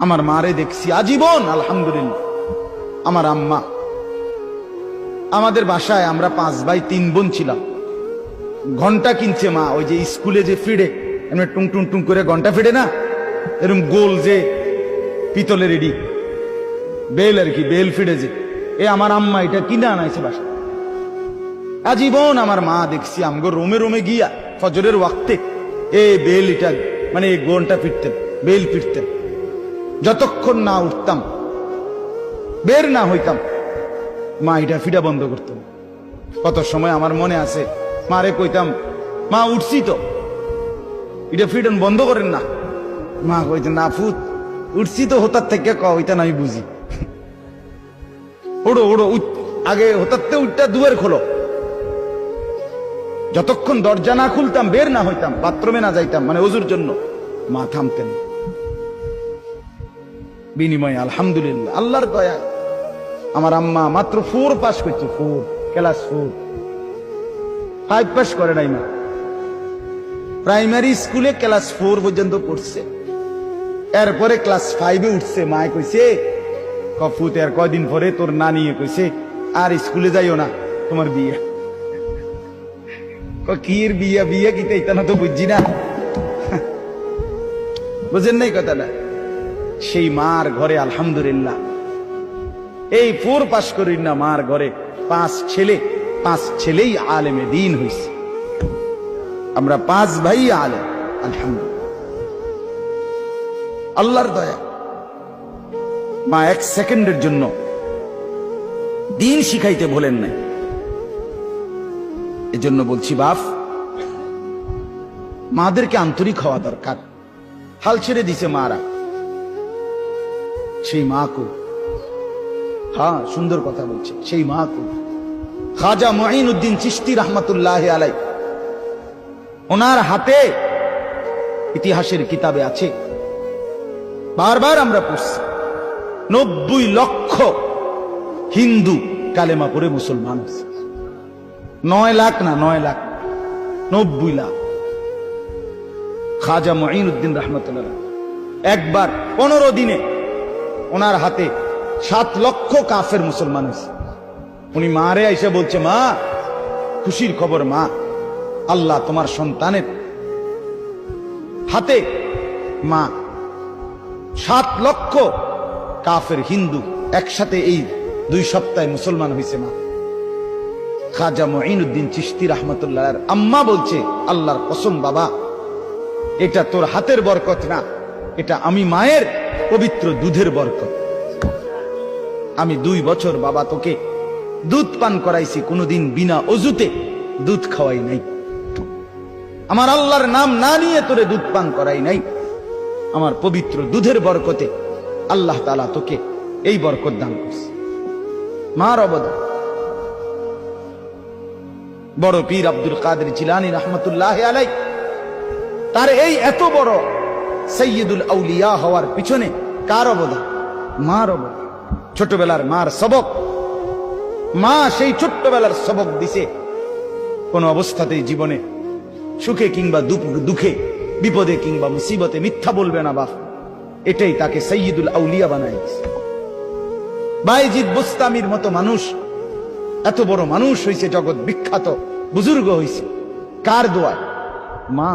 আমার মারে দেখছি আজীবন আলহামদুলিল্লাহ। আমার আম্মা, আমাদের বাসায় আমরা 5 ভাই 3 বোন ছিলাম। ঘন্টা কিনছে মা, ওই যে স্কুলে যে ফিডে এমনি টুং টুং টুং করে ঘন্টা ফিডে না, এরকম গোল যে পিতলের এডি বেল আর কি, বেল ফিডে যে, আমার আম্মা এটা কিনে আনাইছে বাসা। আজীবন আমার মা দেখছি আমগো রোমে রোমে গিয়া ফজরের ওয়াক্তে বেল এটা মানে ঘন্টা ফিরতেন, বেল ফিরতেন। যতক্ষণ না উঠতাম, বের না হইতাম, মা এটা ফিডা বন্ধ করতেন। কত সময় আমার মনে আছে মারে কইতাম, মা উঠছি তো, এটা ফিডন বন্ধ করেন না। মা কইতেন, না ফুত উঠছি তো, হোতার থেকে কইতেন আমি বুঝি, ওড়ো ওড়ো আগে হোতারতে উঠটা দুয়ার খোলো। যতক্ষণ দরজা না খুলতাম, বের না হইতাম, বাথরুমে না যাইতাম, মানে ওযুর জন্য, মা থামতেন। বিনিময়ে আলহামদুলিল্লাহ আল্লাহর দয়া, আমার আম্মা মাত্র 4 পাস করছে, 4 ক্লাস 4, 5 পাস করে নাই। মা প্রাইমারি স্কুলে ক্লাস 4 পর্যন্ত পড়ছে, এরপরে ক্লাস 5-এ উঠছে। মায় কইছে, কফুত আর কয়দিন পরে তোর নানি কইছে আর স্কুলে যাইও না, তোমার বিয়ে। কির বিয়া, বিয়ে কি এটা না তো বুঝছি না, বুঝেন নাই কথাটা। সেই মার ঘরে আলহামদুলিল্লাহ এই 4 পাস করি না, মার ঘরে 5 ছেলে, 5 ছেলেই আলেমে দ্বীন হইছে। আমরা 5 ভাই আলেম, আলহামদুলিল্লাহ আল্লাহর দয়া। মা 1 সেকেন্ডের জন্য দ্বীন শিখাইতে বলেন নাই। এজন্য বলছি বাপ, মাদেরকে আন্তরিক হওয়া দরকার। হাল ছেড়ে দিছে মারা, সেই মা কো, হ্যাঁ সুন্দর কথা বলছে, সেই মা কো। খাজা মুঈনুদ্দিন চিশতি রহমাতুল্লাহ আলাই, ওনার হাতে ইতিহাসের কিতাবে আছে, বারবার আমরা পড়ছি, 90 লক্ষ হিন্দু কালেমা পড়ে মুসলমান হয়েছে। 9 লাখ না, 9 লাখ, 90 লাখ। খাজা মুঈনুদ্দিন রহমাতুল্লাহ একবার 15 দিনে ওনার হাতে 7 লক্ষ কাফের মুসলমান হয়েছে। উনি মারে আইসা বলছে, মা খুশির খবর মা, আল্লাহ তোমার সন্তানের হাতে মা 7 লক্ষ কাফের হিন্দু একসাথে এই 2 সপ্তাহে মুসলমান হয়েছে। মা খাজা মুঈনুদ্দিন চিশতি রহমাতুল্লাহ আম্মা বলছে, আল্লাহর কসম বাবা, এটা তোর হাতের বরকত না, এটা আমি মায়ের পবিত্র দুধের বরকত। আমি 2 বছর বাবা তোকে দুধ পান করাইছি, কোনোদিন বিনা অজুতে দুধ খাওয়াই নাই। আমার আল্লাহর নাম না নিয়ে তোরে দুধ পান করাই নাই। আমার পবিত্র দুধের বরকতে আল্লাহ তাআলা তোকে এই বরকত দান করছে। মার অবদান। বড় পীর আব্দুল কাদের জিলানী রহমাতুল্লাহ আলাই, তার এই এত বড় সৈয়দুল আউলিয়া হওয়ার পিছনে কার অবদান? মার অবদান। ছোটবেলার মার সবক, মা সেই ছোট্টবেলার সবক দিছে, কোন অবস্থাতেই জীবনে সুখে কিংবা দুঃখে, বিপদে কিংবা মুসিবতে মিথ্যা বলবে না বাপ। এটাই তাকে সৈয়দুল আউলিয়া বানায় দিছে। বাইজিদ বুস্তামির মতো মানুষ, এত বড় মানুষ হইছে, জগৎ বিখ্যাত বুজুর্গ হইছে, কার দোয়া? মা।